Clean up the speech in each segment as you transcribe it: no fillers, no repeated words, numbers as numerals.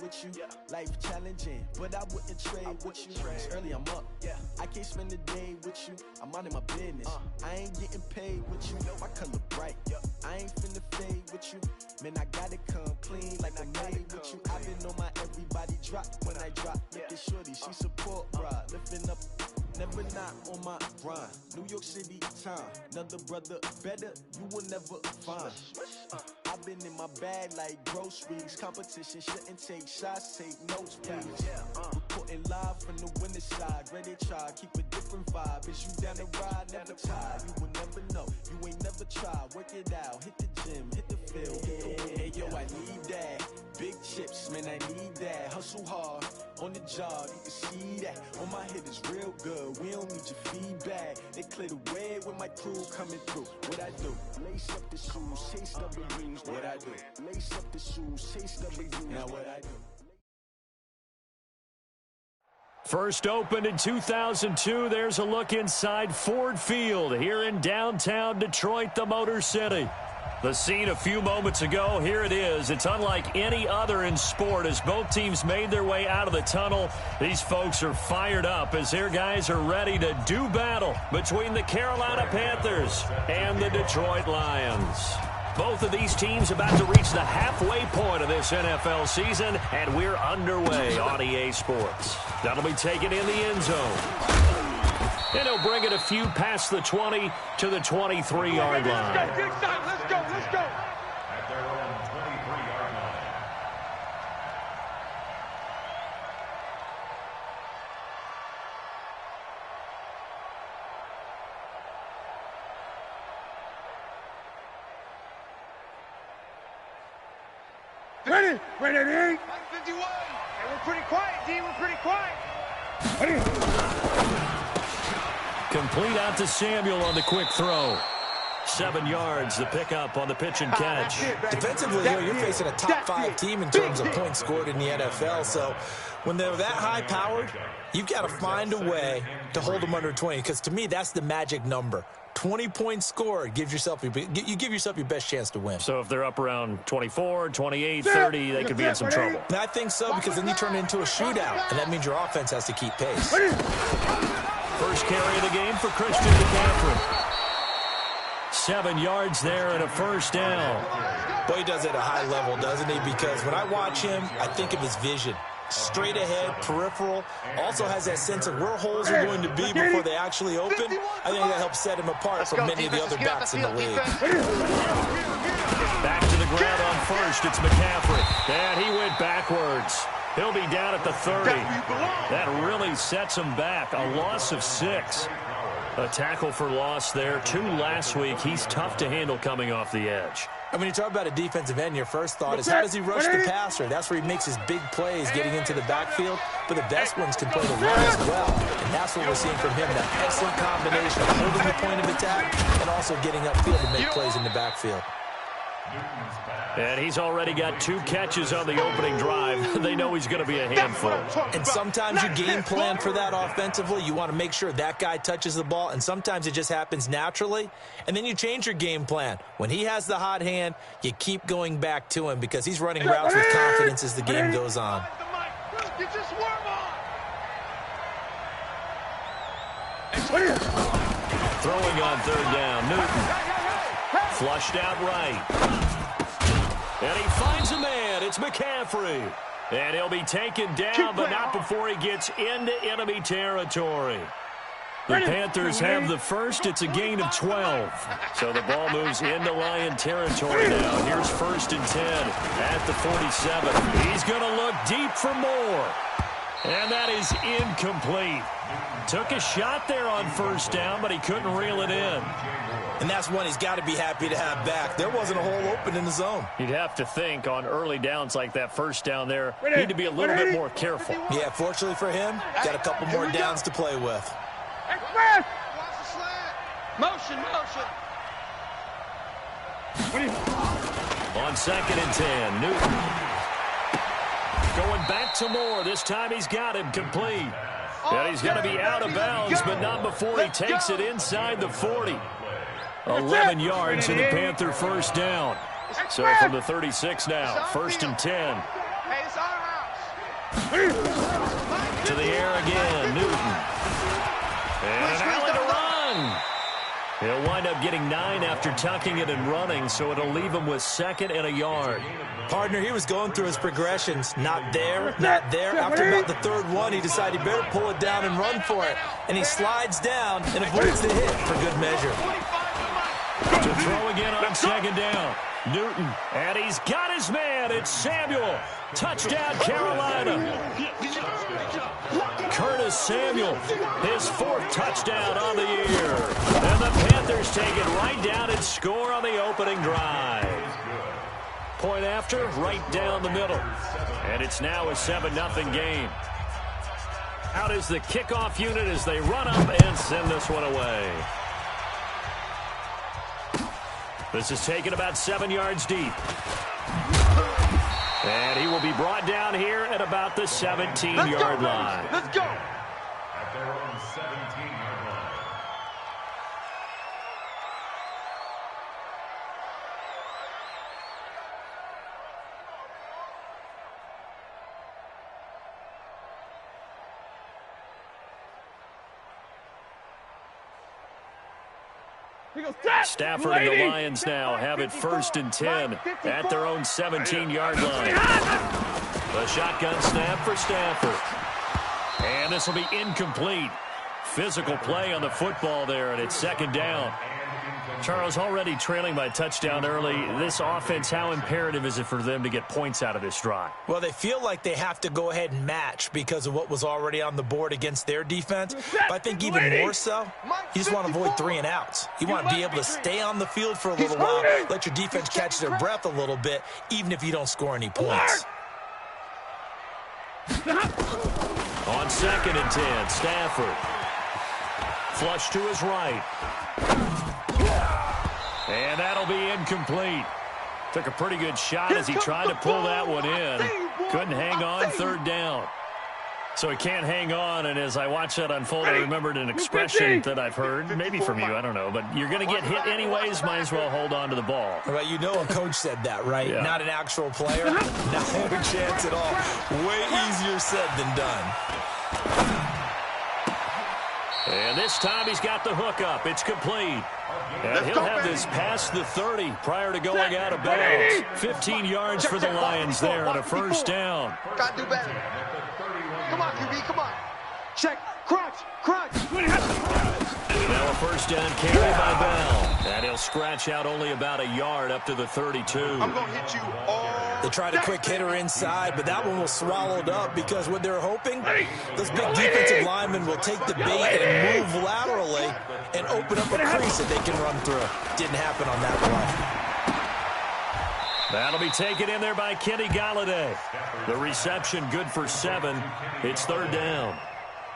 with you. Life challenging, but I wouldn't trade with you. It's early, I'm up. I can't spend the day with you. I'm out of my business. I ain't getting paid with you. My color bright. I ain't finna fade with you. Man, I gotta come clean like I made with you. I've been on my everybody drop when I drop. Look at shorty, she support ride. Lifting up, never not on my grind. New York City time, another brother better, you will never find. I've been in my bag like groceries. Competition shouldn't take shots, take notes, please. Reporting live from the winning side. Ready to try, keep a different vibe. Is you down the ride, never tired. You will never know, you ain't never tried. Work it out, hit the gym, hit the field. Hey yo, I need that. Big chips, man, I need that. Hustle hard, on the job, you can see that. On my hit is real good, we don't need your feedback. They clear the way with my crew coming through. What I do? Lace up the shoes, chase up the rings. What I do? Lace up the shoes, chase up the rings. Now what I do? First opened in 2002, there's a look inside Ford Field here in downtown Detroit, the Motor City. The scene a few moments ago, here it is. It's unlike any other in sport as both teams made their way out of the tunnel. These folks are fired up as their guys are ready to do battle between the Carolina Panthers and the Detroit Lions. Both of these teams about to reach the halfway point of this NFL season, and we're underway on EA Sports. That'll be taken in the end zone. And he'll bring it a few past the 20 to the 23-yard line. Let's go. At their own 23-yard line. Ready, D. 51. Hey, we're pretty quiet, D. We're pretty quiet. Complete out to Samuel on the quick throw. 7 yards, the pickup on the pitch and catch. Defensively, you're facing a top 5 team in terms of points scored in the NFL. So when they're that high-powered, you've got to find a way to hold them under 20. Because to me, that's the magic number. 20 points scored, you give yourself your best chance to win. So if they're up around 24, 28, 30, they could be in some trouble. And I think so, because then you turn it into a shootout, and that means your offense has to keep pace. First carry of the game for Christian McCaffrey. 7 yards there and a first down. Boy, he does it at a high level, doesn't he? Because when I watch him, I think of his vision. Straight ahead, peripheral, also has that sense of where holes are going to be before they actually open. I think that helps set him apart from many of the other backs in the league. Back to the ground on first, it's McCaffrey. And he went backwards. He'll be down at the 30. That really sets him back. A loss of 6. A tackle for loss there. 2 last week. He's tough to handle coming off the edge. And when you talk about a defensive end, your first thought is, how does he rush the passer? That's where he makes his big plays, getting into the backfield. But the best ones can play the run as well. And that's what we're seeing from him, that excellent combination of holding the point of attack and also getting upfield to make plays in the backfield. And he's already got 2 catches on the opening drive. They know he's going to be a handful. And sometimes you game plan for that offensively. You want to make sure that guy touches the ball, and sometimes it just happens naturally. And then you change your game plan. When he has the hot hand, you keep going back to him because he's running routes with confidence as the game goes on. Throwing on third down, Newton. Flushed out right. And he finds a man. It's McCaffrey. And he'll be taken down, but not before he gets into enemy territory. The Panthers have the first. It's a gain of 12. So the ball moves into Lion territory now. Here's 1st and 10 at the 47. He's going to look deep for more. And that is incomplete. Took a shot there on first down, but he couldn't reel it in. And that's one he's got to be happy to have back. There wasn't a hole open in the zone. You'd have to think on early downs like that first down there, need to be a little bit more careful. Yeah, fortunately for him, got a couple more downs to play with. Motion. On 2nd and 10, Newton. Going back to Moore. This time he's got him complete. And he's going to be out of bounds, but not before he takes it inside the 40. 11 yards in the Panther first down. So from the 36 now, 1st and 10. Hey, it's our house. To the air again, Newton. And an alley to run. He'll wind up getting 9 after tucking it and running, so it'll leave him with 2nd and a yard. Partner, he was going through his progressions. Not there, not there. After about the 3rd one, he decided he better pull it down and run for it. And he slides down and avoids the hit for good measure. To throw again on 2nd down. Newton, and he's got his man. It's Samuel. Touchdown, Carolina. Curtis Samuel, his 4th touchdown on the year. And the Panthers take it right down and score on the opening drive. Point after, right down the middle. And it's now a 7-0 game. Out is the kickoff unit as they run up and send this one away. This is taken about 7 yards deep. And he will be brought down here at about the 17-yard line. Let's go. At their own 17-yard line. Stafford and the Lions now have it 1st and 10 at their own 17-yard line. The shotgun snap for Stafford. And this will be incomplete. Physical play on the football there, and it's 2nd down. Charles, already trailing by touchdown early. This offense, how imperative is it for them to get points out of this drive? Well, they feel like they have to go ahead and match because of what was already on the board against their defense. But I think even more so, you just want to avoid 3 and outs. You want to be able to stay on the field for a little while, let your defense catch their breath a little bit, even if you don't score any points. On 2nd and 10, Stafford. Flush to his right. And that'll be incomplete. Took a pretty good shot as he tried to pull that one in. Couldn't hang on, 3rd down. So he can't hang on, and as I watched that unfold, I remembered an expression that I've heard, maybe from you, I don't know, but you're going to get hit anyways, might as well hold on to the ball. Well, you know a coach said that, right? Yeah. Not an actual player. No chance at all. Way easier said than done. And this time he's got the hook up. It's complete. And he'll have this past the 30 prior to going out of bounds. 15 yards for the Lions there on a 1st down. Got to do better. Come on, QB, come on. Check. Crunch. Now a 1st down carry by Bell. And he'll scratch out only about a yard up to the 32. I'm going to hit you all. They tried a quick hitter inside, but that one was swallowed up because what they're hoping, those big defensive linemen will take the bait and move laterally and open up a crease that they can run through. Didn't happen on that play. That'll be taken in there by Kenny Galladay. The reception good for 7. It's 3rd down.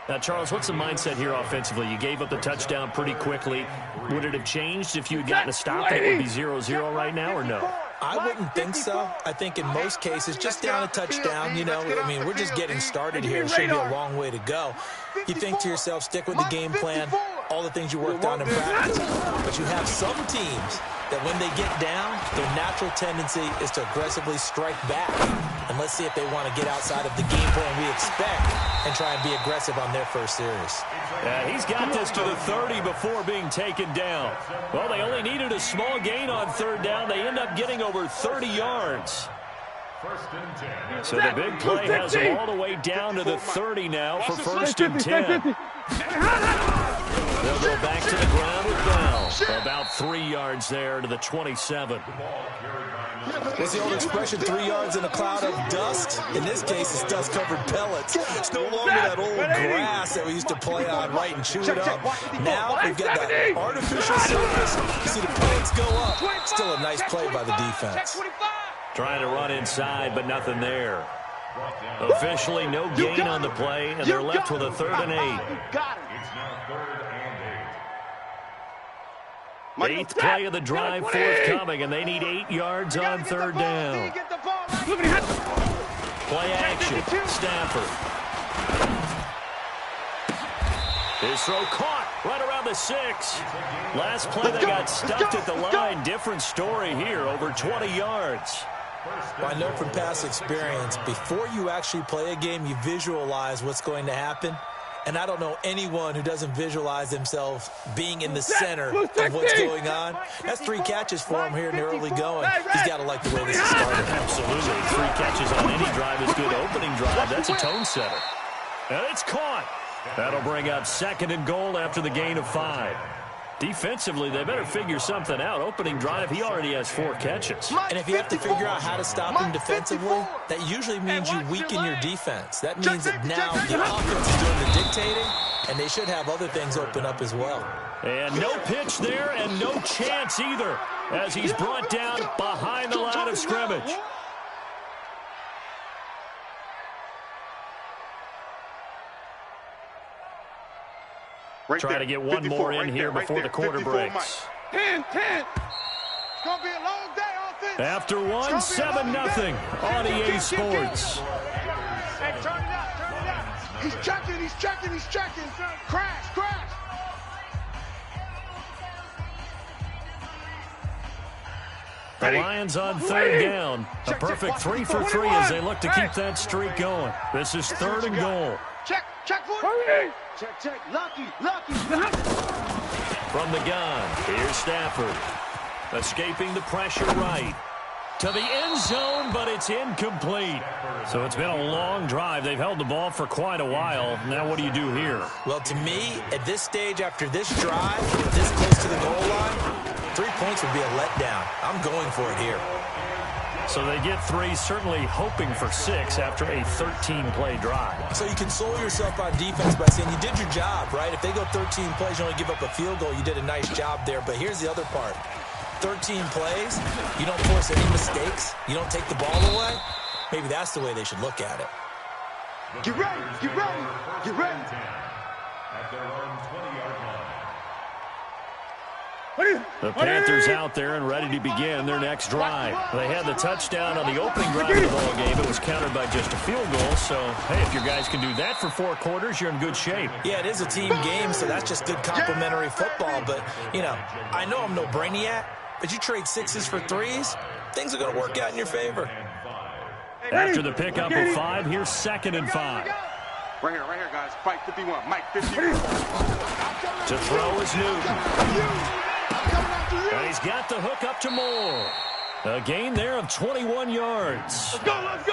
Now, Charles, what's the mindset here offensively? You gave up the touchdown pretty quickly. Would it have changed if you had gotten a stop and it would be 0-0 right now, or no? I wouldn't think so. I think in most cases, just down a touchdown, you know, I mean, we're just getting started here. It should be a long way to go. You think to yourself, stick with the game plan, all the things you worked on in practice. But you have some teams that when they get down, their natural tendency is to aggressively strike back. And let's see if they want to get outside of the game plan we expect and try and be aggressive on their first series. He's got this to the 30 before being taken down. Well, they only needed a small gain on 3rd down. They end up getting over 30 yards. So the big play has them all the way down to the 30 now for 1st and 10. They'll go back to the ground with Bell. About 3 yards there to the 27. What's the old expression, 3 yards in a cloud of dust? In this case, it's dust-covered pellets. It's no longer that old grass that we used to play on, right, and chew it up. Now we've got that artificial surface. You see the pellets go up. Still a nice play by the defense. Trying to run inside, but nothing there. Officially no gain on the play, and they're left with a 3rd and 8. It's now 3rd and 8. 8th play of the drive forthcoming, and they need 8 yards on 3rd down. Play action, Stafford. His throw caught right around the 6. Last play they got stuffed at the line. Different story here, over 20 yards. Well, I know from past experience, before you actually play a game, you visualize what's going to happen. And I don't know anyone who doesn't visualize themselves being in the center of what's going on. That's 3 catches for him here in the early going. He's got to like the way this is started. Absolutely. 3 catches on any drive is good. Opening drive, that's a tone setter. And it's caught. That'll bring up 2nd and goal after the gain of 5. Defensively, they better figure something out. Opening drive, he already has 4 catches. And if you have to figure out how to stop him defensively, that usually means you weaken your defense. That means that now the offense is doing the dictating, and they should have other things open up as well. And no pitch there and no chance either as he's brought down behind the line of scrimmage. Try to get one more in here before the quarter breaks. 10. It's going to be a long day offense. After one, 7-0 on EA Sports. Hey, turn it up. He's checking. Crash. The Lions on 3rd down. A perfect 3 for 3 as they look to keep that streak going. This is 3rd and goal. Check for it. Check. Lucky. From the gun, here's Stafford. Escaping the pressure right. To the end zone, but it's incomplete. So it's been a long drive. They've held the ball for quite a while. Now what do you do here? Well, to me, at this stage, after this drive, this close to the goal line, 3 points would be a letdown. I'm going for it here. So they get 3, certainly hoping for 6 after a 13-play drive. So you console yourself on defense by saying you did your job, right? If they go 13 plays, you only give up a field goal, you did a nice job there. But here's the other part. 13 plays, you don't force any mistakes, you don't take the ball away. Maybe that's the way they should look at it. Get ready. At their own 20-yard line. The Panthers out there and ready to begin their next drive. They had the touchdown on the opening drive of the ball game. It was countered by just a field goal. So, hey, if your guys can do that for 4 quarters, you're in good shape. Yeah, it is a team game, so that's just good complimentary football. But, you know, I know I'm no brainiac, but you trade 6s for 3s, things are going to work out in your favor. After the pickup of 5, here's 2nd and 5. Right here, guys. Fight 51. Mike 51. To throw is Newton. And he's got the hook up to Moore. A gain there of 21 yards. Let's go!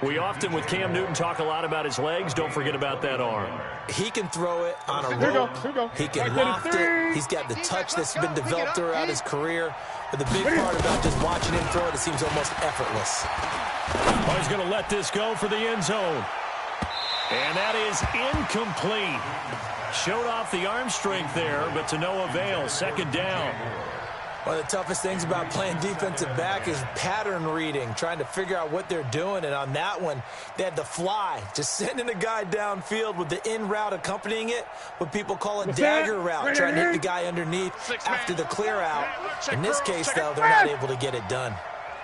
We often, with Cam Newton, talk a lot about his legs. Don't forget about that arm. He can throw it on a rope. He can loft it. He's got the touch that's been developed throughout his career. But the big part about just watching him throw it, it seems almost effortless. Oh, he's going to let this go for the end zone. And that is incomplete. Showed off the arm strength there, but to no avail. 2nd down. One of the toughest things about playing defensive back is pattern reading, trying to figure out what they're doing. And on that one, they had the fly, just sending a guy downfield with the in route accompanying it, what people call a dagger route, trying to hit the guy underneath after the clear out. In this case, though, they're not able to get it done.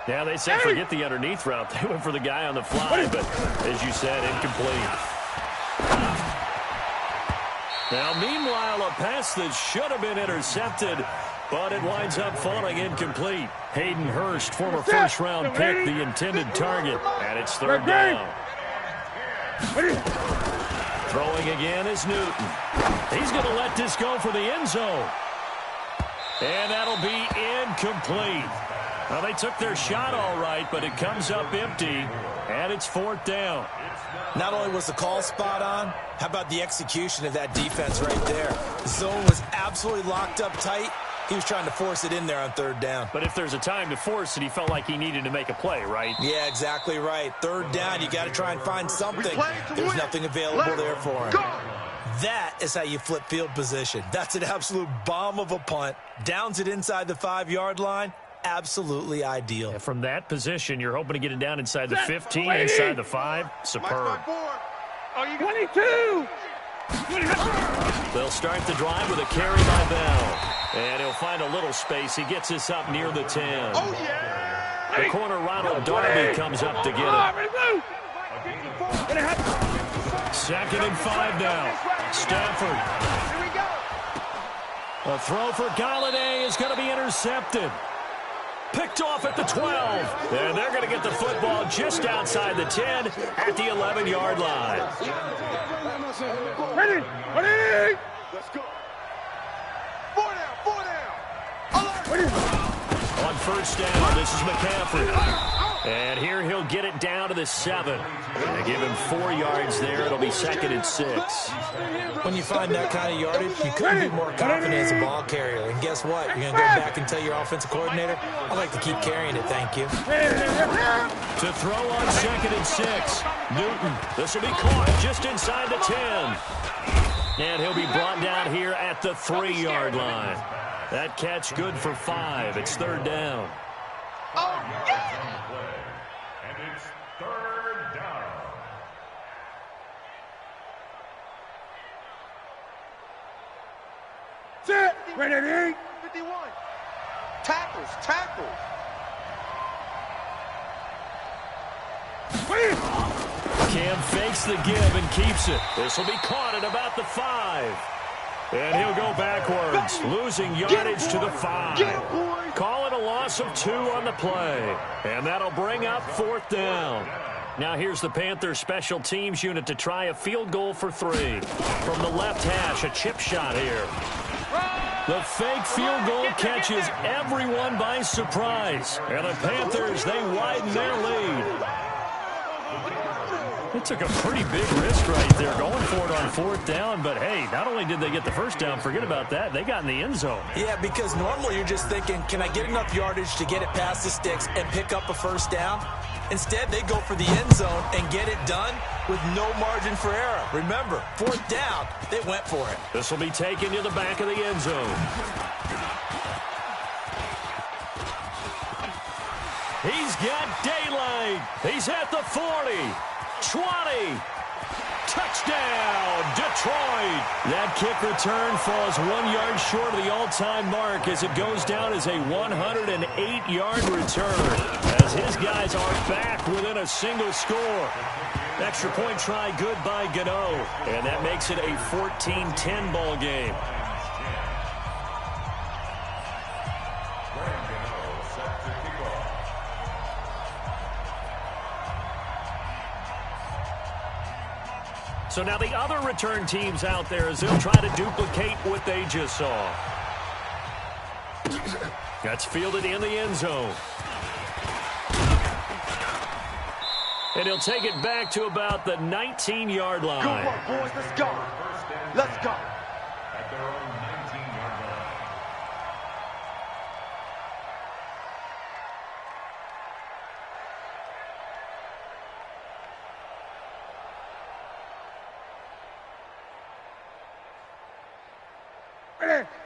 Yeah, they said forget the underneath route. They went for the guy on the fly, but as you said, incomplete. Now, meanwhile, a pass that should have been intercepted, but it winds up falling incomplete. Hayden Hurst, former first-round pick, the intended target, and it's 3rd down. Throwing again is Newton. He's going to let this go for the end zone. And that'll be incomplete. Well, they took their shot all right, but it comes up empty, and it's 4th down. Not only was the call spot on, how about the execution of that defense right there? The zone was absolutely locked up tight. He was trying to force it in there on 3rd down. But if there's a time to force it, he felt like he needed to make a play, right? Yeah, exactly right. 3rd down, you got to try and find something. There's nothing available there for him. That is how you flip field position. That's an absolute bomb of a punt. Downs it inside the 5-yard line. Absolutely ideal. And from that position, you're hoping to get it down inside the 15, inside the 5. Superb. 22! They'll start the drive with a carry by Bell. And he'll find a little space. He gets this up near the 10. Oh, yeah! The corner, Ronald Darby, comes up to get it. 2nd and 5 now. Stafford. Here we go! A throw for Galladay is going to be intercepted. Picked off at the 12. And they're going to get the football just outside the 10 at the 11-yard line. Ready? Ready? Let's go. 4 down, 4 down. Ready? On first down, this is McCaffrey. And here he'll get it down to the 7. They give him 4 yards there. It'll be 2nd and 6. When you find that kind of yardage, you couldn't be more confident as a ball carrier. And guess what? You're going to go back and tell your offensive coordinator, I'd like to keep carrying it, thank you. To throw on 2nd and 6. Newton, this will be caught just inside the 10. And he'll be brought down here at the 3-yard line. That catch good for 5. It's 3rd down. And it's 3rd down. Set. Ready? 51. Tackles, tackles. Cam fakes the give and keeps it. This will be caught at about the 5. And he'll go backwards, losing yardage to the 5. Call it a loss of 2 on the play. And that'll bring up 4th down. Now here's the Panthers special teams unit to try a field goal for 3. From the left hash, a chip shot here. The fake field goal catches everyone by surprise. And the Panthers, they widen their lead. It took a pretty big risk right there going for it on 4th down. But, hey, not only did they get the first down, forget about that, they got in the end zone. Yeah, because normally you're just thinking, can I get enough yardage to get it past the sticks and pick up a first down? Instead, they go for the end zone and get it done with no margin for error. Remember, 4th down, they went for it. This will be taken to the back of the end zone. He's got daylight. He's at the 40. 20. Touchdown, Detroit. That kick return falls 1 yard short of the all-time mark as it goes down as a 108-yard return as his guys are back within a single score. Extra point try good by Gano, and that makes it a 14-10 ball game. So now the other return teams out there as they'll try to duplicate what they just saw. That's fielded in the end zone. And he'll take it back to about the 19-yard line. Good work, boys. Let's go. Let's go. At their own 19-yard line.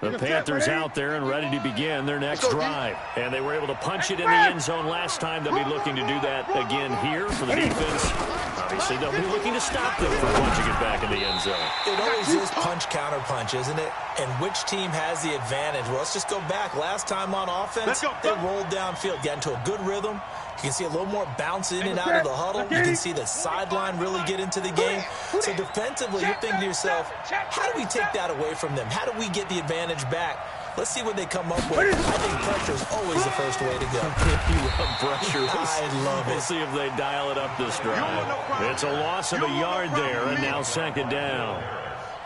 The Panthers out there and ready to begin their next drive. And they were able to punch it in the end zone last time. They'll be looking to do that again here for the defense. Obviously, they'll be looking to stop them from punching it back in the end zone. It always is punch-counter-punch, isn't it? And which team has the advantage? Well, let's just go back. Last time on offense, they rolled downfield, got into a good rhythm. You can see a little more bounce in and out of the huddle. You can see the sideline really get into the game. So defensively, you're thinking to yourself, how do we take that away from them? How do we get the advantage back? Let's see what they come up with. I think pressure is always the first way to go. You love pressure. I love it. We'll see if they dial it up this drive. It's a loss of a yard there, and now 2nd down.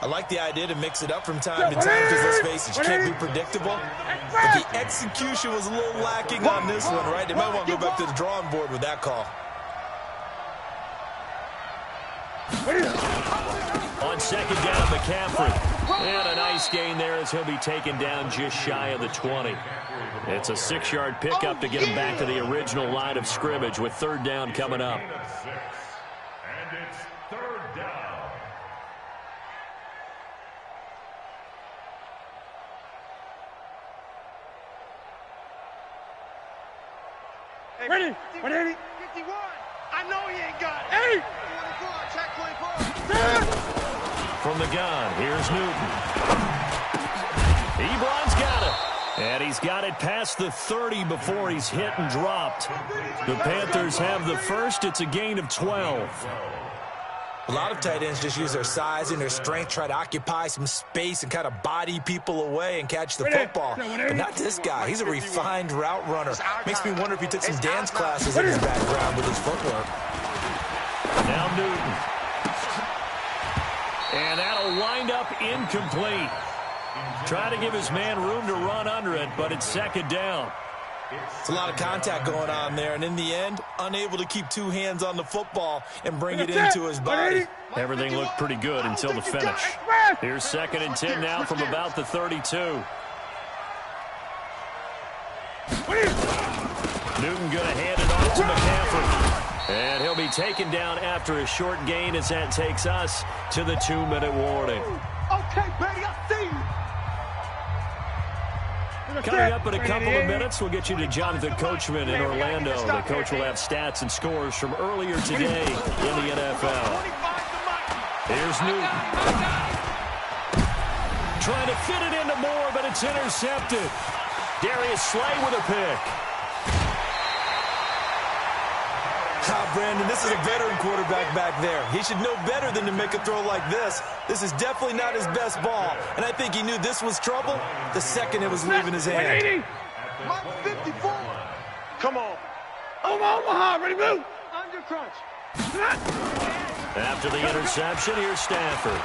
I like the idea to mix it up from time to time because, let's face it, you can't be predictable. But the execution was a little lacking on this one, right? They might want to go back to the drawing board with that call. On 2nd down, McCaffrey. And a nice gain there as he'll be taken down just shy of the 20. It's a 6-yard pickup to get him back to the original line of scrimmage with 3rd down coming up. And it's 3rd down. Ready? Ready? 51. I know he ain't got it. 8. 24. Check 24. From the gun, here's Newton. Ebron's got it. And he's got it past the 30 before he's hit and dropped. The Panthers have the first. It's a gain of 12. A lot of tight ends just use their size and their strength, try to occupy some space and kind of body people away and catch the football. But not this guy. He's a refined route runner. Makes me wonder if he took some dance classes in his background with his footwork. Now Newton. And that'll wind up incomplete. Try to give his man room to run under it, but it's second down. It's a lot of contact going on there, and in the end, unable to keep two hands on the football and bring it into his body. Everything looked pretty good until the finish. Here's 2nd and 10 now from about the 32. Newton going to hand it off to McCaffrey. And he'll be taken down after a short gain as that takes us to the 2-minute warning. Okay, baby, I see you. Coming up in a couple of minutes, we'll get you to Jonathan Coachman in Orlando. The coach will have stats and scores from earlier today in the NFL. Here's Newton. Trying to fit it into Moore, but it's intercepted. Darius Slay with a pick. Brandon, this is a veteran quarterback back there. He should know better than to make a throw like this. This is definitely not his best ball, and I think he knew this was trouble the second it was leaving his hand. Mike 54. Come on. Omaha, ready to move. Under crunch. After the interception, here's Stafford.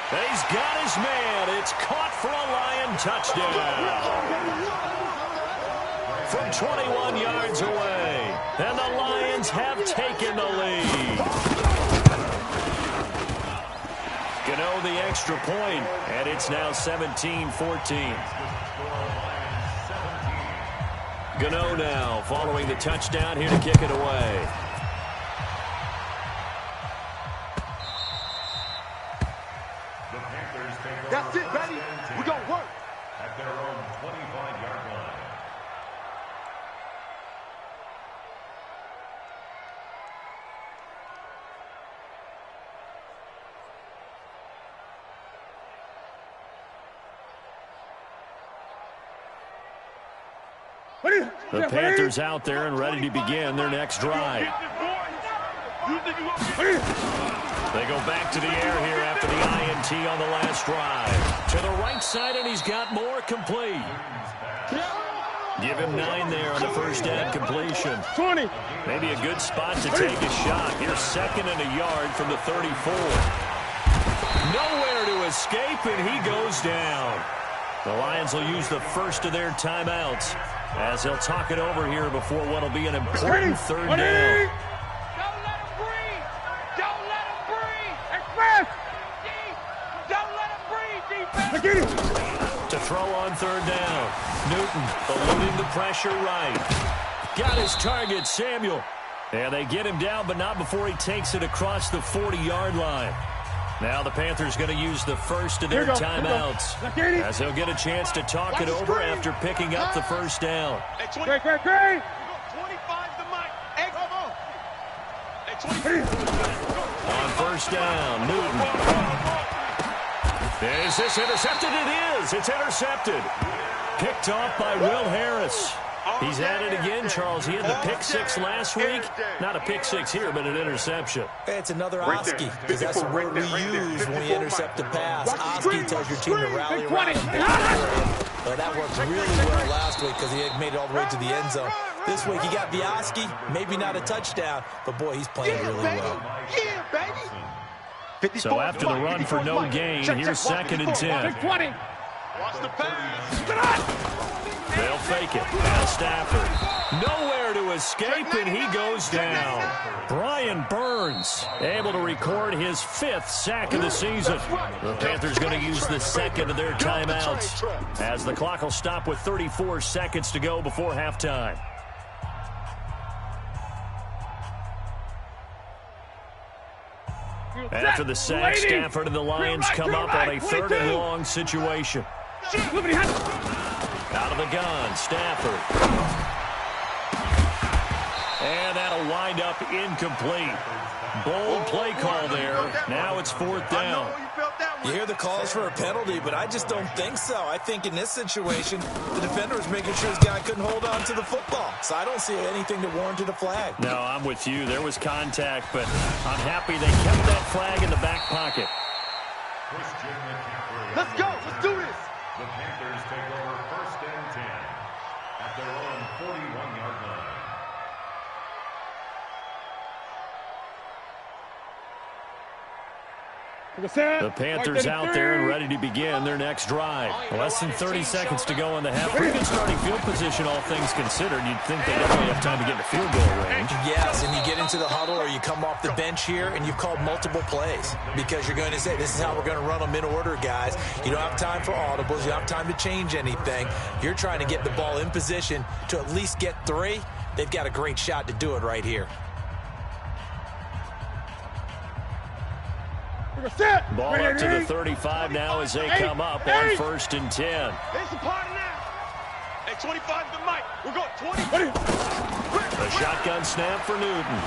He's got his man. It's caught for a Lion touchdown. From 21 yards away. And the Lions have taken the lead. Gano the extra point, and it's now 17-14. Gano now following the touchdown here to kick it away. That's it, baby. We're going to work. At their own 25-yard line. The Panthers out there and ready to begin their next drive. They go back to the air here after the INT on the last drive. To the right side, and he's got more complete. Give him 9 there on the first down completion. 20. Maybe a good spot to take a shot. Here's 2nd and a yard from the 34. Nowhere to escape, and he goes down. The Lions will use the first of their timeouts as they'll talk it over here before what will be an important third down. Don't let him breathe. Don't let him breathe. Express. Don't let him breathe, defense. Get it. To throw on third down. Newton eluding the pressure right. Got his target, Samuel. And they get him down, but not before he takes it across the 40-yard line. Now the Panthers going to use the first of their timeouts as they'll get a chance to talk it over after picking up the first down. Hey, 25 to Mike. Hey, come on. Hey, 20. On first down, Newton. Is this intercepted? It is. It's intercepted. Picked off by Will Harris. He's at it again, Charles. He had the pick 6 last week. Not a pick 6 here, but an interception. It's another Oski, because that's the word we use when we intercept a pass. Oski tells your team to rally around him. Well, that worked really well last week because he had made it all the way to the end zone. This week he got the Oski, maybe not a touchdown, but boy, he's playing really well. Yeah, baby. So after the run for no gain, here's 2nd and 10. 20. Watch the pass. They'll fake it. Now Stafford. Nowhere to escape, and he goes down. Brian Burns able to record his 5th sack of the season. The Panthers going to use the second of their timeouts as the clock will stop with 34 seconds to go before halftime. After the sack, Stafford and the Lions come up on a 3rd and long situation. Out of the gun, Stafford. And that'll wind up incomplete. Bold play call there. Now it's 4th down. I know you felt that You hear the calls for a penalty, but I just don't think so. I think in this situation, the defender was making sure his guy couldn't hold on to the football. So I don't see anything to warrant a flag. No, I'm with you. There was contact, but I'm happy they kept that flag in the back pocket. Let's go. Let's do this. The Panthers take over 1st and 10 at their own 41-yard line. The Panthers out there and ready to begin their next drive. Less than 30 seconds to go in the half. Pretty good starting field position, all things considered. You'd think they definitely have time to get to field goal range. Yes, and you get into the huddle or you come off the bench here and you've called multiple plays because you're going to say, this is how we're going to run them in order, guys. You don't have time for audibles. You don't have time to change anything. You're trying to get the ball in position to at least get 3. They've got a great shot to do it right here. Ball up to the 35 now as they come up on 1st and 10. It's a party now. Hey, 25 to the mic. We're going 20. A shotgun snap for Newton.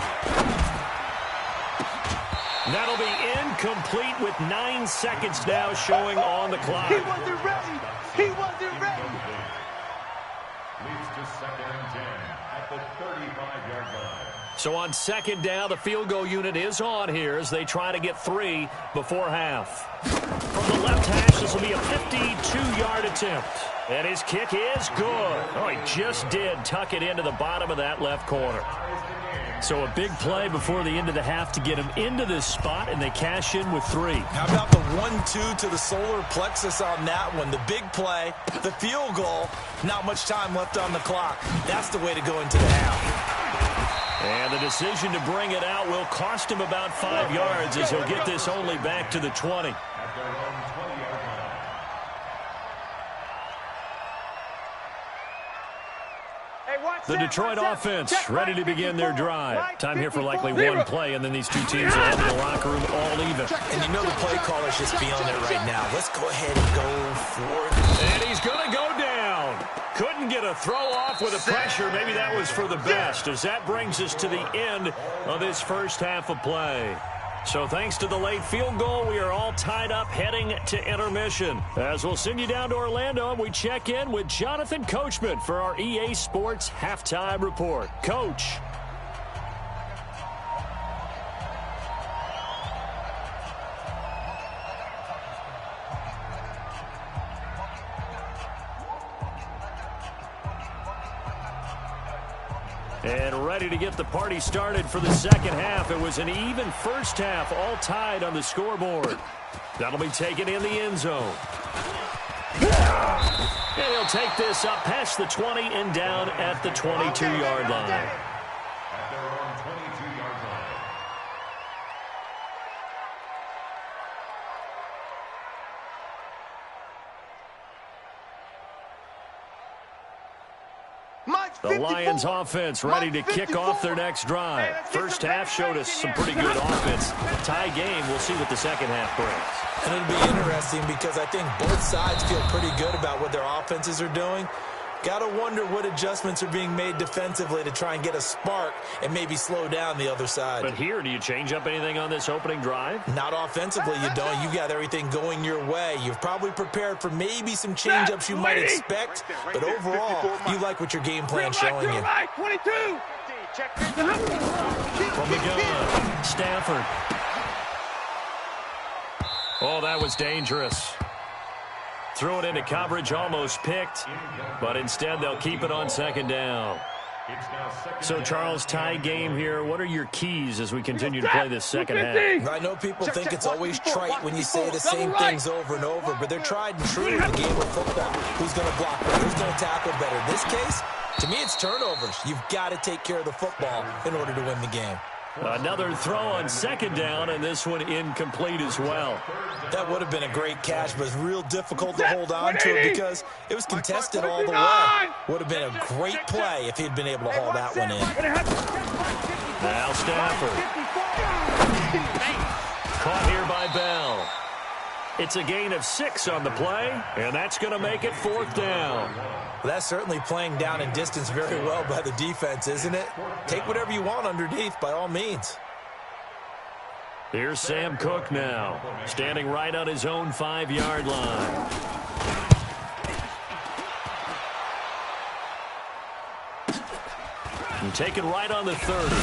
That'll be incomplete with 9 seconds now showing on the clock. He wasn't ready. He wasn't ready. Leads to 2nd and 10 at the 35-yard line. So on 2nd down, the field goal unit is on here as they try to get 3 before half. From the left hash, this will be a 52-yard attempt. And his kick is good. Oh, he just did tuck it into the bottom of that left corner. So a big play before the end of the half to get him into this spot, and they cash in with 3. How about the 1-2 to the solar plexus on that one? The big play, the field goal, not much time left on the clock. That's the way to go into the half. And the decision to bring it out will cost him about 5 yards as he'll get this only back to the 20. At their own 20-yard line. The Detroit offense ready to begin their drive. Time here for likely one play, and then these two teams will head to the locker room all even. And you know the play caller's just feeling it right now. Let's go ahead and go for it. And he's going to go down. Couldn't get a throw off with the pressure. Maybe that was for the best, as that brings us to the end of this first half of play. So thanks to the late field goal, we are all tied up heading to intermission. As we'll send you down to Orlando, and we check in with Jonathan Coachman for our EA Sports Halftime Report. Coach. And ready to get the party started for the second half. It was an even first half, all tied on the scoreboard. That'll be taken in the end zone. And he'll take this up past the 20 and down at the 22-yard line. At their own 22-yard line. The Lions offense ready to kick off their next drive. First half showed us some pretty good offense. Tie game, we'll see what the second half brings. And it'll be interesting because I think both sides feel pretty good about what their offenses are doing. Got to wonder what adjustments are being made defensively to try and get a spark and maybe slow down the other side. But here, do you change up anything on this opening drive? Not offensively, you don't. You got everything going your way. You've probably prepared for maybe some change-ups you might expect, but overall, you like what your game plan's showing you. 22. From the gun, Stafford. Oh, that was dangerous. Threw it into coverage, almost picked, but instead they'll keep it on second down. So, Charles, tie game here. What are your keys as we continue to play this second half? I know people think it's always trite when you say the same things over and over, but they're tried and true in the game of football. Who's going to block better? Who's going to tackle better? In this case, to me, it's turnovers. You've got to take care of the football in order to win the game. Another throw on second down, and this one incomplete as well. That would have been a great catch, but it's real difficult to hold on to it because it was contested all the way. Would have been a great play if he'd been able to haul that one in. Now Stafford. Caught here by Bell. It's a gain of 6 on the play, and that's going to make it 4th down. Well, that's certainly playing down in distance very well by the defense, isn't it? Take whatever you want underneath, by all means. Here's Sam Cook now, standing right on his own 5-yard line. And taken right on the 30.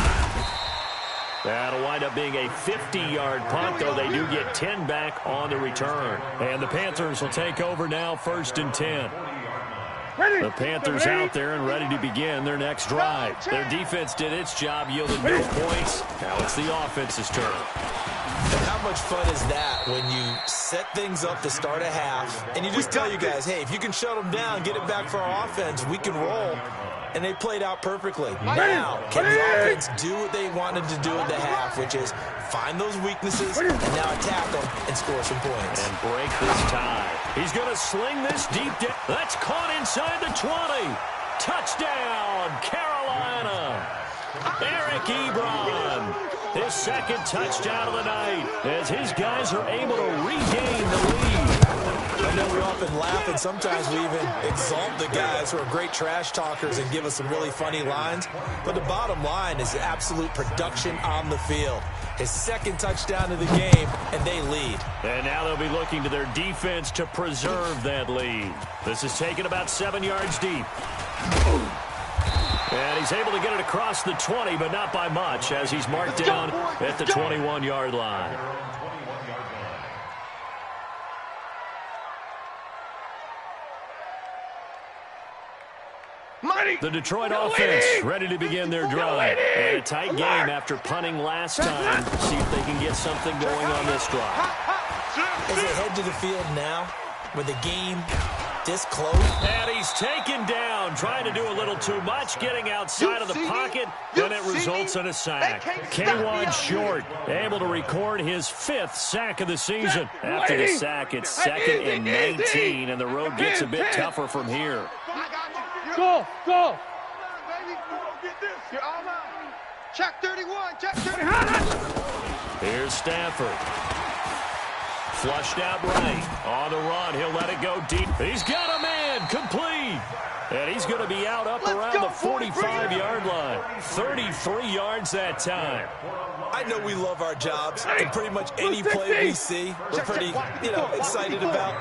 That'll wind up being a 50-yard punt, though they do get 10 back on the return. And the Panthers will take over now, 1st and 10. The Panthers out there and ready to begin their next drive. Their defense did its job, yielded no points. Now it's the offense's turn. And how much fun is that when you set things up to start a half, and you just tell you guys, hey, if you can shut them down, get it back for our offense, we can roll. And they played out perfectly. Now, can the offense do what they wanted to do in the half, which is find those weaknesses and now attack them and score some points. And break this tie. He's going to sling this deep down. That's caught inside the 20. Touchdown, Carolina. Eric Ebron, his 2nd touchdown of the night, as his guys are able to regain the lead. I know we often laugh, and sometimes we even exalt the guys who are great trash talkers and give us some really funny lines. But the bottom line is absolute production on the field. His 2nd touchdown of the game, and they lead. And now they'll be looking to their defense to preserve that lead. This is taken about 7 yards deep. And he's able to get it across the 20, but not by much, as he's marked down at the 21-yard line. The Detroit offense ready to begin their drive. And a tight game after punting last time. See if they can get something going on this drive. As they head to the field now, with the game this close. And he's taken down, trying to do a little too much, getting outside of the pocket, and it results in a sack. K1 Short able to record his 5th sack of the season. After the sack, it's 2nd and 19, and the road gets a bit tougher from here. Go! Go! You're all mine. Check 31. Check 31. Here's Stafford. Flushed out right. On the run. He'll let it go deep. He's got a man. Complete. And he's going to be out up around the 45-yard line. 33 yards that time. I know we love our jobs, and pretty much any play we see, we're pretty, excited about.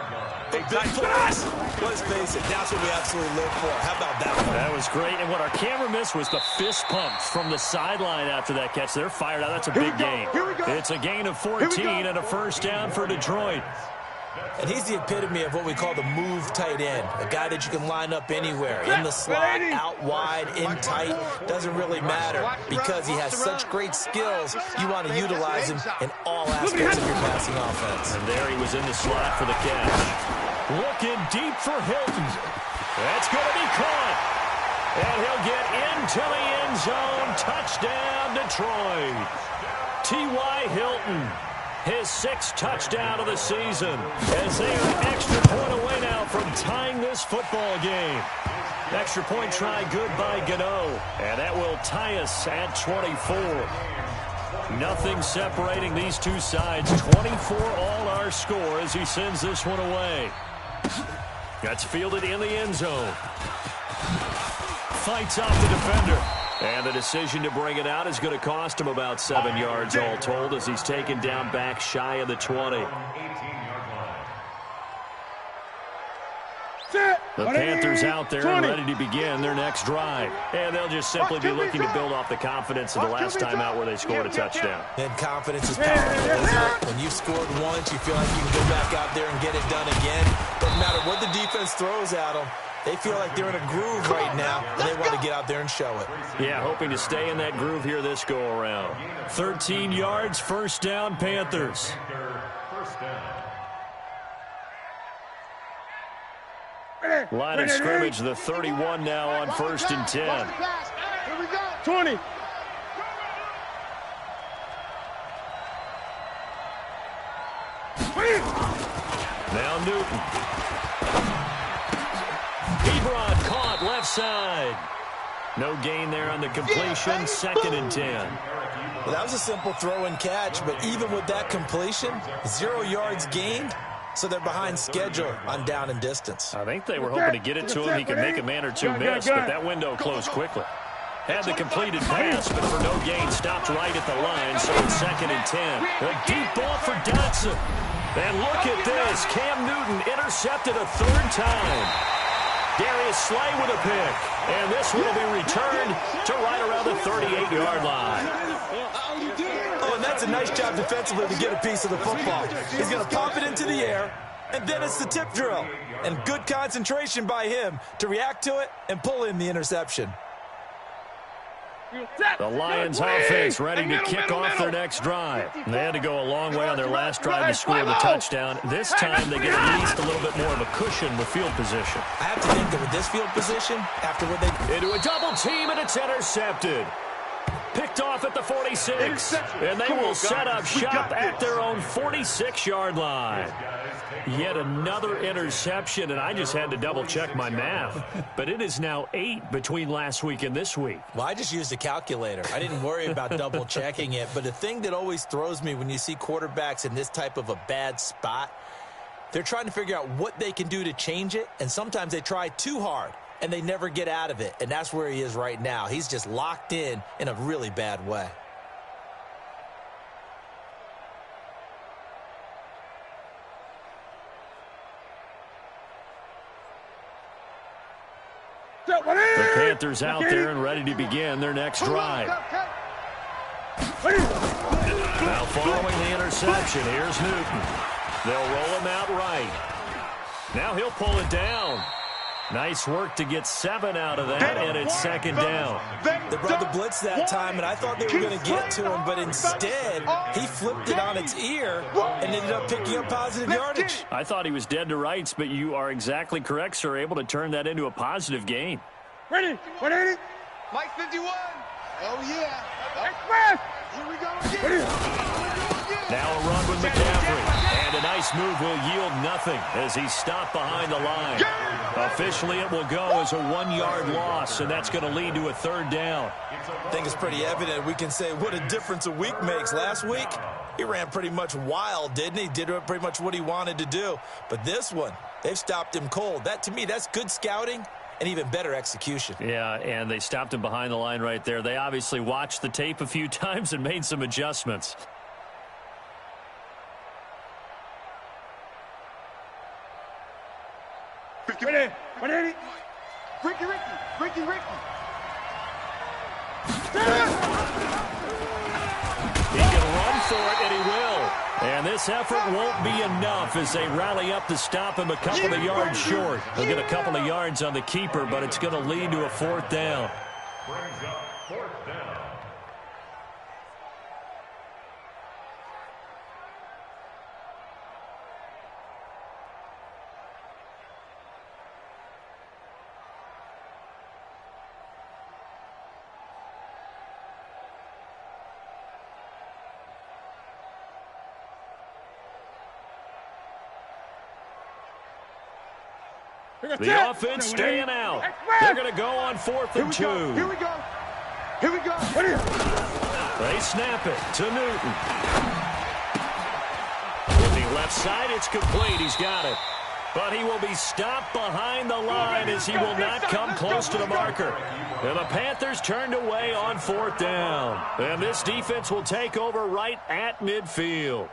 But big plays, let's face it, that's what we absolutely live for. How about that one? That was great, and what our camera missed was the fist pumps from the sideline after that catch. They're fired out. That's a big gain. It's a gain of 14 and a 1st down for Detroit. And he's the epitome of what we call the move tight end, a guy that you can line up anywhere, in the slot, out wide, in tight, doesn't really matter because he has such great skills. You want to utilize him in all aspects of your passing offense. And there he was in the slot for the catch. Looking deep for Hilton. That's going to be caught. And he'll get into the end zone. Touchdown, Detroit. T.Y. Hilton. His 6th touchdown of the season, as they are an extra point away now from tying this football game. Extra point try good by Gano, and that will tie us at 24. Nothing separating these two sides. 24 all our score as he sends this one away. That's fielded in the end zone. Fights off the defender. And the decision to bring it out is going to cost him about 7 yards all told as he's taken down back shy of the 20. The Panthers out there and ready to begin their next drive. And they'll just simply be looking to build off the confidence of the last time out where they scored a touchdown. And confidence is powerful, isn't it? When you've scored once, you feel like you can go back out there and get it done again. Doesn't matter what the defense throws at them. They feel like they're in a groove right now, and they want to get out there and show it. Yeah, hoping to stay in that groove here this go-around. 13 yards, 1st down, Panthers. Line of scrimmage, the 31 now on 1st and 10. 20. Now Newton. Ebron caught left side. No gain there on the completion. 2nd and 10. Well, that was a simple throw and catch, but even with that completion, 0 yards gained, so they're behind schedule on down and distance. I think they were hoping to get it to him. He could make a man or two miss, but that window closed quickly. Had the completed pass, but for no gain, stopped right at the line, so it's 2nd and 10. A deep ball for Dotson. And look at this. Cam Newton intercepted a 3rd time. Darius Slay with a pick. And this one will be returned to right around the 38-yard line. Oh, and that's a nice job defensively to get a piece of the football. He's going to pop it into the air, and then it's the tip drill. And good concentration by him to react to it and pull in the interception. The Lions offense ready to kick off their next drive. They had to go a long way on their last drive to score the touchdown. This time they get at least a little bit more of a cushion with field position. I have to think that with this field position, after what they... Into a double team, and it's intercepted. Picked off at the 46. And they will set up shop at their own 46-yard line. Yet another interception, and I just had to double-check my math. But it is now 8 between last week and this week. Well, I just used a calculator. I didn't worry about double-checking it. But the thing that always throws me when you see quarterbacks in this type of a bad spot, they're trying to figure out what they can do to change it, and sometimes they try too hard, and they never get out of it. And that's where he is right now. He's just locked in a really bad way. The Panthers out there and ready to begin their next drive. Now following the interception, here's Newton. They'll roll him out right. Now he'll pull it down. Nice work to get 7 out of that, and it's 2nd down. They brought the blitz that time, and I thought they were going to get to him, but instead, he flipped it on its ear and ended up picking up positive yardage. I thought he was dead to rights, but you are exactly correct, sir, able to turn that into a positive gain. Ready? 180. Mike 51. Oh, yeah. Express. Here we go again. Now a run with McCaffrey. And a nice move will yield nothing as he's stopped behind the line. Officially, it will go as a 1-yard loss, and that's going to lead to a 3rd down. I think it's pretty evident. We can say what a difference a week makes. Last week, he ran pretty much wild, didn't he? Did pretty much what he wanted to do. But this one, they've stopped him cold. That, to me, that's good scouting and even better execution. Yeah, and they stopped him behind the line right there. They obviously watched the tape a few times and made some adjustments. Ready? 180. Ricky. He can run for it, and he will. And this effort won't be enough as they rally up to stop him a couple of yards short. They'll get a couple of yards on the keeper, but it's going to lead to a 4th down. Brings up 4th down. The offense staying out. They're going to go on 4th and 2. Here we go. They snap it to Newton. With the left side, it's complete. He's got it. But he will be stopped behind the line as he will not come close to the marker. And the Panthers turned away on 4th down. And this defense will take over right at midfield.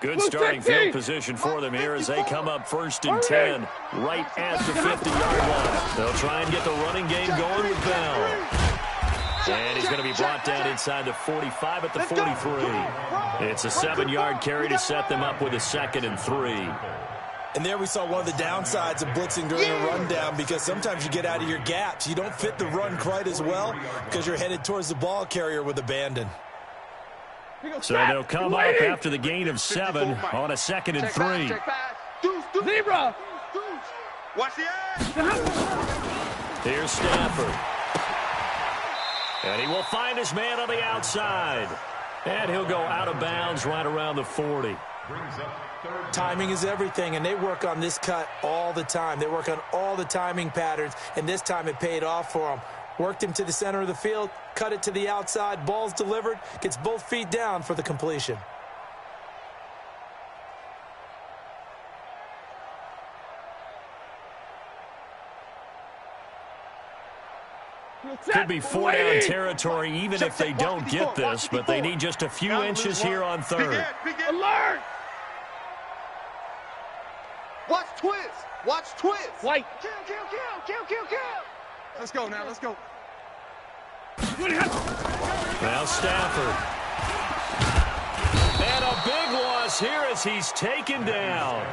Good starting field position for them here as they come up 1st and 10, right at the 50-yard line. They'll try and get the running game going with Bell. And he's going to be brought down inside the 45 at the 43. It's a 7-yard carry to set them up with a 2nd and 3. And there we saw one of the downsides of blitzing during a rundown, because sometimes you get out of your gaps. You don't fit the run quite as well because you're headed towards the ball carrier with abandon. So they'll come up after the gain of 7 on a 2nd and 3. Zebra. Watch the eye. Here's Stafford. And he will find his man on the outside. And he'll go out of bounds right around the 40. brings up third. Timing is everything, and they work on this cut all the time. They work on all the timing patterns, and this time it paid off for them. Worked him to the center of the field, cut it to the outside, ball's delivered, gets both feet down for the completion. Could be 4-down territory even if they don't get this, but they need just a few inches here on third. Alert! Watch twist. Watch twist. White. Kill, kill, kill, kill, kill, kill. Let's go now. Let's go. Now Stafford. And a big loss here as he's taken down.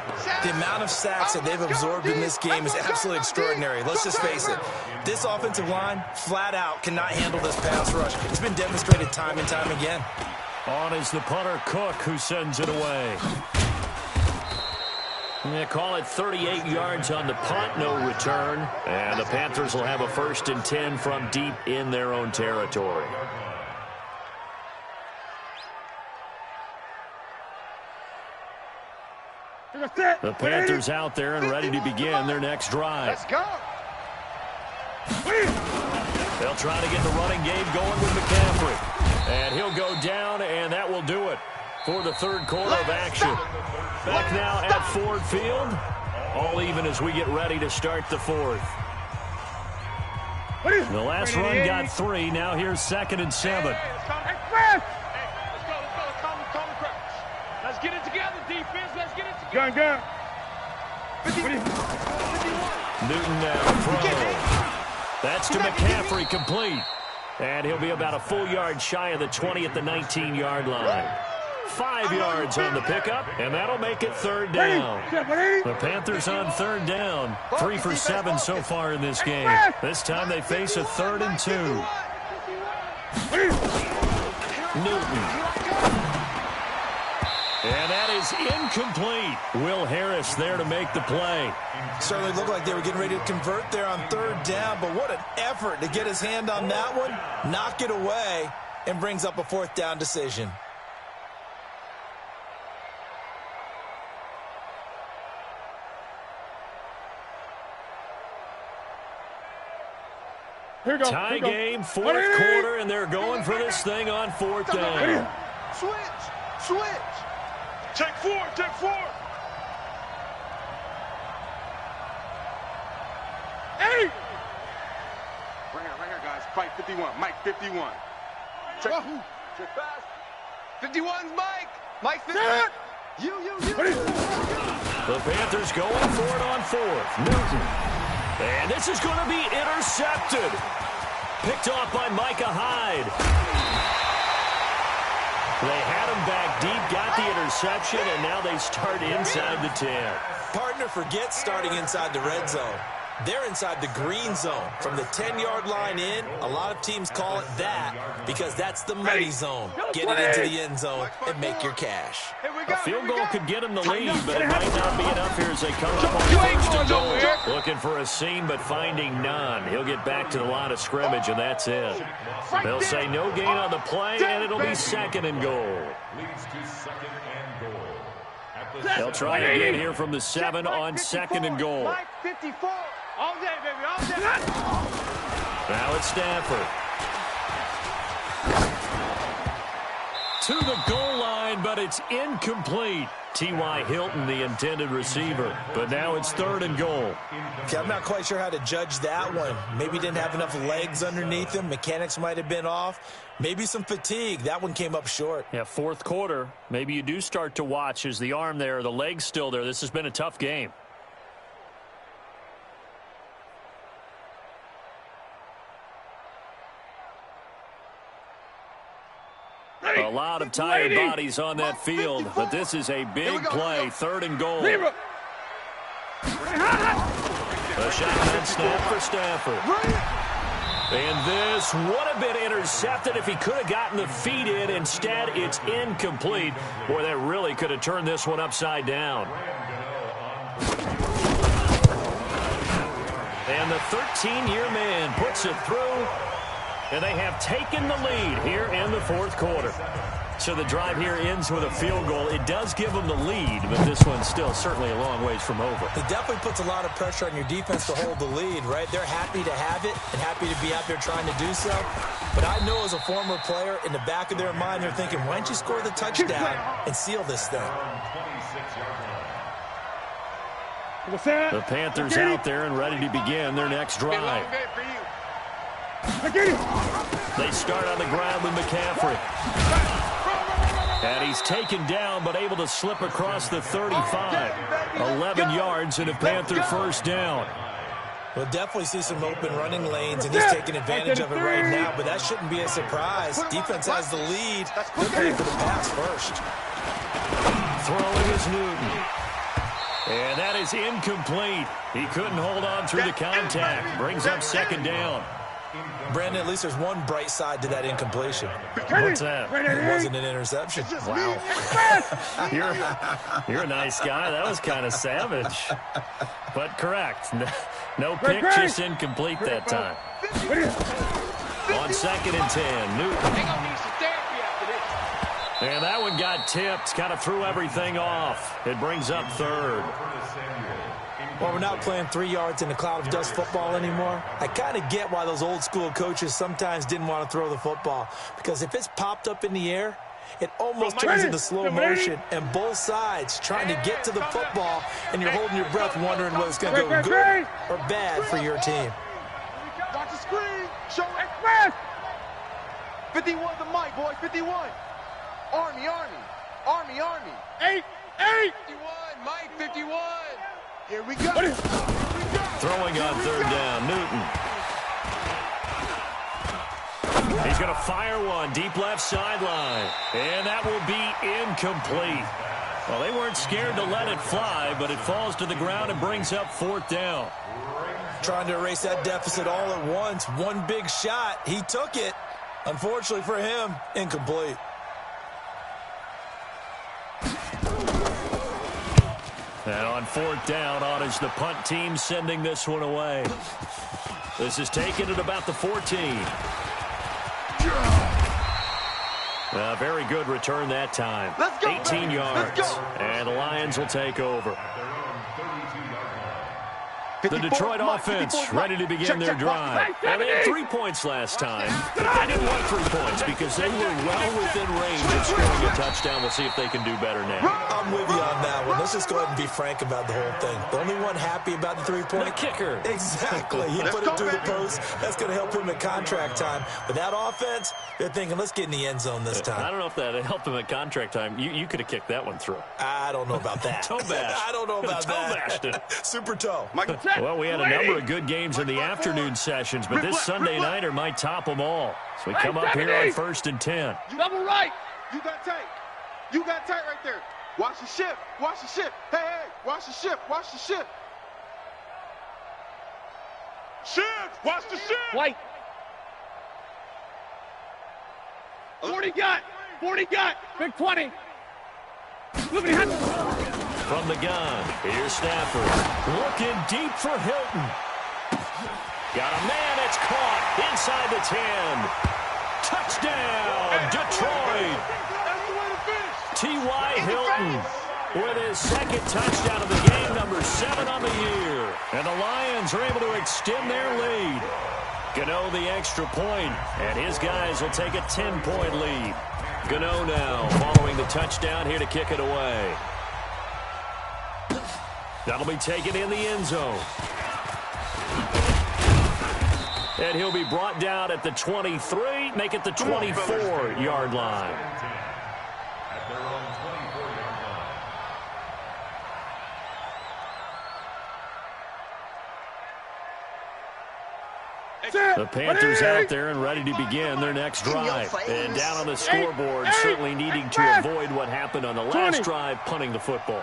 The amount of sacks that they've absorbed in this game is absolutely extraordinary. Let's just face it. This offensive line, flat out, cannot handle this pass rush. It's been demonstrated time and time again. On is the punter, Cook, who sends it away. They call it 38 yards on the punt, no return. And the Panthers will have a 1st and 10 from deep in their own territory. The Panthers out there and ready to begin their next drive. Let's go. They'll try to get the running game going with McCaffrey. And he'll go down, and that will do it for the third quarter of action. Back now at Ford Field. All even as we get ready to start the fourth. The last run got 3. Now here's 2nd and 7. Let's get it together, defense. Let's get it together. Gun. Newton now throw. That's to McCaffrey, complete. And he'll be about a full yard shy of the 20 at the 19-yard line. 5 yards on the pickup, and that'll make it 3rd down. The Panthers on 3rd down. 3 for 7 so far in this game. This time they face a 3rd and 2. Newton. And that is incomplete. Will Harris there to make the play. Certainly looked like they were getting ready to convert there on 3rd down, but what an effort to get his hand on that one, knock it away, and brings up a 4th down decision. Tie game, 4th quarter, and they're going for this thing on 4th down. Switch. Take 4. Hey! Right here, guys. Fight 51. Mike 51. Check fast. 51's Mike. Mike 51. You. The Panthers going for it on 4th. Newton. And this is going to be intercepted. Picked off by Micah Hyde. They had him back deep, got the interception, and now they start inside the 10. Partner forgets starting inside the red zone. They're inside the green zone. From the 10-yard line in, a lot of teams call it that because that's the money zone. Get it into the end zone and make your cash. A field goal could get him the lead, but it might not be enough here as they come up on 1st and goal. Looking for a seam, but finding none. He'll get back to the line of scrimmage, and that's it. They'll say no gain on the play, and it'll be 2nd and goal. Leads to 2nd and goal. They'll try again here from the 7 on 2nd and goal. Mike 54. All day, baby, all day. Now it's Stafford. To the goal line, but it's incomplete. T.Y. Hilton, the intended receiver. But now it's 3rd and goal. Okay, I'm not quite sure how to judge that one. Maybe didn't have enough legs underneath him. Mechanics might have been off. Maybe some fatigue. That one came up short. Yeah, 4th quarter. Maybe you do start to watch. Is the arm there, the leg's still there? This has been a tough game. A lot of tired bodies on that field, but this is a big play. 3rd and goal. A shotgun snap for Stafford. And this would have been intercepted if he could have gotten the feet in. Instead, it's incomplete. Boy, that really could have turned this one upside down. And the 13-year man puts it through. And they have taken the lead here in the 4th quarter. So the drive here ends with a field goal. It does give them the lead, but this one's still certainly a long ways from over. It definitely puts a lot of pressure on your defense to hold the lead, right? They're happy to have it and happy to be out there trying to do so. But I know as a former player, in the back of their mind, they're thinking, why don't you score the touchdown and seal this thing? The Panthers out there and ready to begin their next drive. They start on the ground with McCaffrey. And he's taken down, but able to slip across the 35. 11 yards and a Panther first down. We'll definitely see some open running lanes, and he's taking advantage of it right now, but that shouldn't be a surprise. Defense has the lead. They're playing for the pass first. Throwing is Newton. And that is incomplete. He couldn't hold on through the contact. Brings up second down. Brandon, at least there's one bright side to that incompletion. What's that? It wasn't an interception. Wow. You're a nice guy. That was kind of savage. But correct. No pick, just incomplete that time. On 2nd and 10, Newton. And that one got tipped. Kind of threw everything off. It brings up 3rd. Well, we're not playing 3 yards in a cloud of dust football anymore. I kind of get why those old school coaches sometimes didn't want to throw the football. Because if it's popped up in the air, it almost turns into slow motion. And both sides trying to get to the football, and you're holding your breath wondering whether it's going to go good or bad for your team. Watch the screen. Show express. 51 the mic, boy. 51. Army. 8. 51. Mike, 51. Here we go. Throwing on 3rd down, Newton. He's going to fire one deep left sideline. And that will be incomplete. Well, they weren't scared to let it fly, but it falls to the ground and brings up 4th down. Trying to erase that deficit all at once. One big shot. He took it. Unfortunately for him, incomplete. And on 4th down, on is the punt team sending this one away. This is taken at about the 14. A very good return that time. 18 yards. And the Lions will take over. The Detroit offense ready to begin their drive. And they had 3 points last time. But they didn't want 3 points because they were well within range of scoring a touchdown. We'll see if they can do better now. I'm with you on that one. Let's just go ahead and be frank about the whole thing. The only one happy about the 3-point? The kicker. Exactly. He put it through the post. That's going to help him at contract time. With that offense, they're thinking, let's get in the end zone this time. I don't know if that helped him at contract time. You could have kicked that one through. I don't know about that. Toe bash. I don't know about that. Toe bashed it. Super toe. Well, we had a number of good games in the afternoon sessions, but this Sunday nighter might top them all. So we come up here on 1st and 10. Double right. You got tight. You got tight right there. Watch the shift. Watch the shift. Hey, watch the shift. Watch the shift. Shift. Watch the shift. White. 40 got. Big 20. Look at him. From the gun, here's Stafford. Looking deep for Hilton. Got a man, it's caught inside the 10. Touchdown, Detroit. T.Y. Hilton with his 2nd touchdown of the game, number 7 on the year. And the Lions are able to extend their lead. Gano the extra point, and his guys will take a 10-point lead. Gano now following the touchdown here to kick it away. That'll be taken in the end zone. And he'll be brought down at the 23, make it the 24-yard line. The Panthers out there and ready to begin their next drive. And down on the scoreboard, certainly needing to avoid what happened on the last drive, punting the football.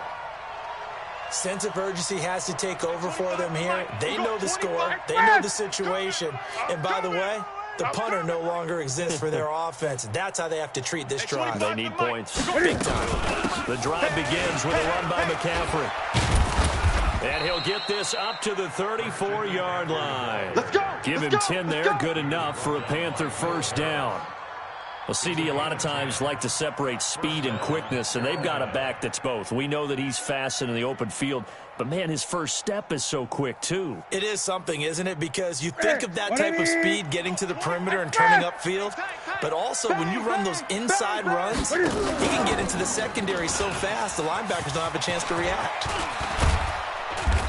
Sense of urgency has to take over for them here. They know the score. They know the situation. And by the way, the punter no longer exists for their offense. That's how they have to treat this drive. They need points. Big time. The drive begins with a run by McCaffrey. And he'll get this up to the 34-yard line. Let's go. Give him 10 there. Good enough for a Panther first down. Well, CD, a lot of times like to separate speed and quickness, and they've got a back that's both. We know that he's fast in the open field, but, man, his first step is so quick, too. It is something, isn't it? Because you think of that type of speed getting to the perimeter and turning upfield, but also when you run those inside runs, he can get into the secondary so fast the linebackers don't have a chance to react.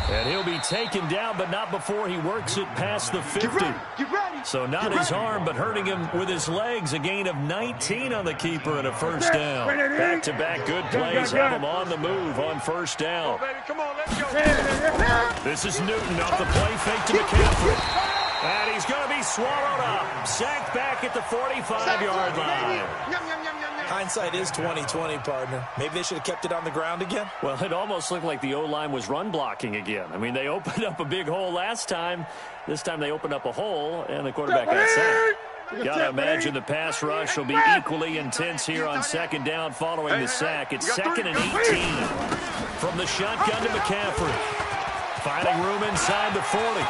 And he'll be taken down, but not before he works it past the 50. So not his arm, but hurting him with his legs. A gain of 19 on the keeper and a first down. Back-to-back good plays have him on the move on first down. This is Newton off the play fake to McCaffrey. And he's going to be swallowed up. Sacked back at the 45-yard line. Hindsight is 20/20, partner. Maybe they should have kept it on the ground again. Well, it almost looked like the O-line was run blocking again. I mean, they opened up a big hole last time. This time they opened up a hole, and the quarterback got sacked. Got to imagine the pass rush will be equally intense here on second down following the sack. It's 2nd and 18. From the shotgun to McCaffrey. Finding room inside the 40.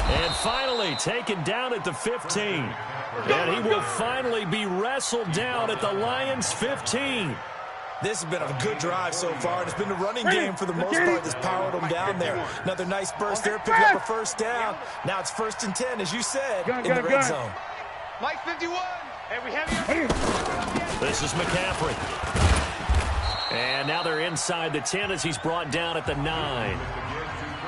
And finally taken down at the 15. And he will finally be wrestled down at the Lions' 15. This has been a good drive so far, and it's been the running game for the most part that's powered them down there. Another nice burst there, picking up a first down. Now it's 1st and 10, as you said, in the red zone. Mike 51. Hey, we have you. This is McCaffrey. And now they're inside the 10 as he's brought down at the 9.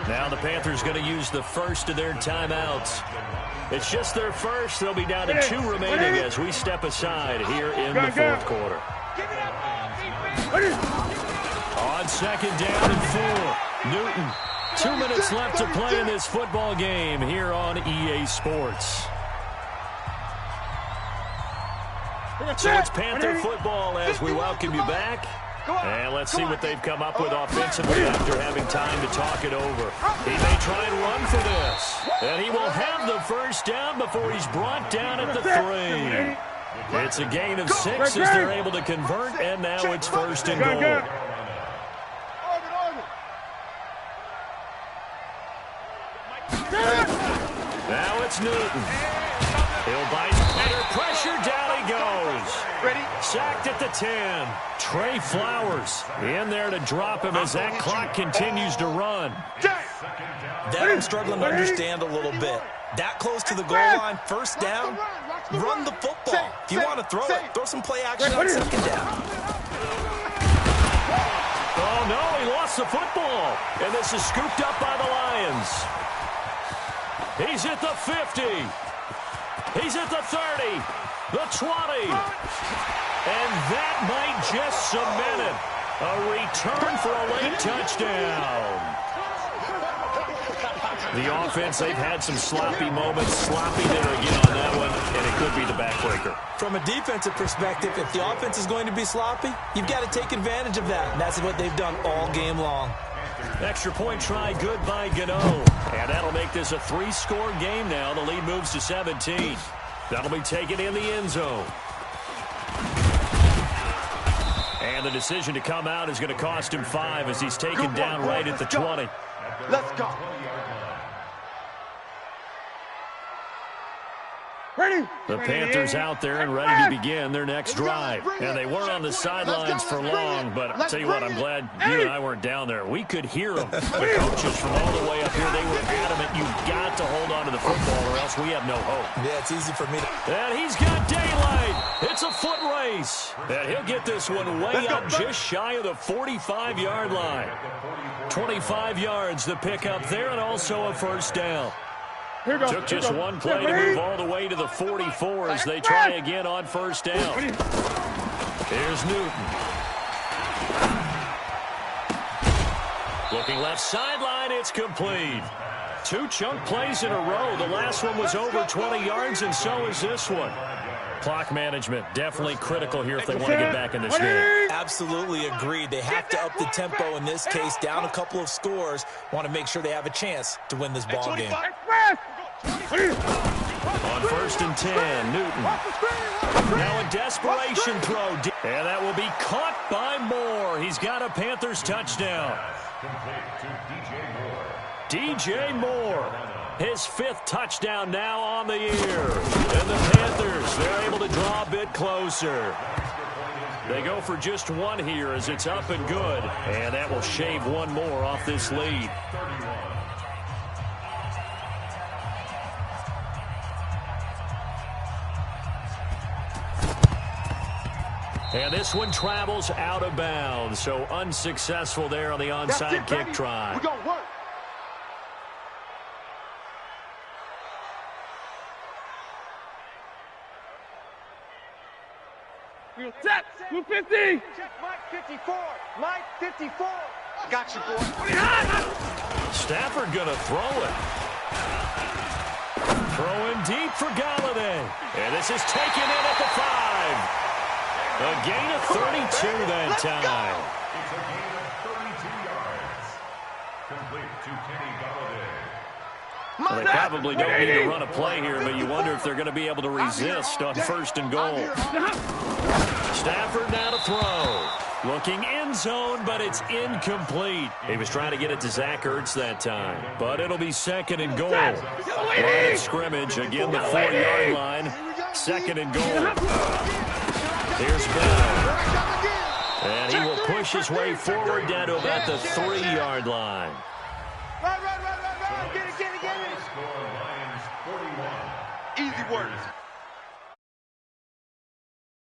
Now the Panthers going to use the first of their timeouts. It's just their first. They'll be down to 2 remaining as we step aside here in the 4th quarter. On second down and 4. Newton. 2 minutes left to play in this football game here on EA Sports. So it's Panther football as we welcome you back. And let's see what they've come up with offensively after having time to talk it over. He may try and run for this. And he will have the first down before he's brought down at the 3. It's a gain of 6 as they're able to convert, and now it's 1st and goal. Now it's Newton. He'll bite under pressure. Down he goes. Sacked at the 10. Trey Flowers in there to drop him as that clock continues to run. That I'm struggling to understand a little bit. That close to the goal line, first down, run the football. If you want to throw it, throw some play action on second down. Oh, no, he lost the football. And this is scooped up by the Lions. He's at the 50. He's at the 30. The 20. And that might just cement it. A return for a late touchdown. The offense, they've had some sloppy moments. Sloppy there again on that one, and it could be the backbreaker. From a defensive perspective, if the offense is going to be sloppy, you've got to take advantage of that. And that's what they've done all game long. Extra point try good by Gano. And that'll make this a 3-score game now. The lead moves to 17. That'll be taken in the end zone. And the decision to come out is going to cost him 5 as he's taken down right at the 20. Let's go. The Panthers out there and ready to begin their next drive. And they weren't on the sidelines for long, but I'll tell you what, I'm glad you and I weren't down there. We could hear them. The coaches from all the way up here, they were adamant. You've got to hold on to the football or else we have no hope. Yeah, it's easy for me to... And he's got daylight. It's a foot race. And he'll get this one way up just shy of the 45-yard line. 25 yards the pick up there and also a first down. Took just one play to move all the way to the 44 as they try again on first down. Here's Newton. Looking left sideline, it's complete. 2 chunk plays in a row. The last one was over 20 yards, and so is this one. Clock management definitely critical here if they want to get back in this game. Absolutely agreed. They have to up the tempo in this case, down a couple of scores. Want to make sure they have a chance to win this ball game. On 1st and 10, Newton. Now a desperation throw. And that will be caught by Moore. He's got a Panthers touchdown. DJ Moore. His 5th touchdown now on the year. And the Panthers, they're able to draw a bit closer. They go for just one here as it's up and good. And that will shave one more off this lead. And this one travels out of bounds. So unsuccessful there on the onside kick try. We're going to work. Set. 250. Check Mike 54. Mike 54. Got you, boy. Stafford going to throw it. Throwing deep for Galladay. And this is taken in at the 5. A gain of 32 that time. It's a gain of 32 yards. Complete to Kenny Galladay. Well, they probably don't need to run a play here, but you wonder if they're going to be able to resist on 1st and goal. Stafford now to throw. Looking end zone, but it's incomplete. He was trying to get it to Zach Ertz that time, but it'll be 2nd and goal. Line of scrimmage, again the 4-yard line. 2nd and goal. Here's Bell. And he will push his way forward down to about the 3-yard line. Right. Get it. Score Lions 41. Easy work.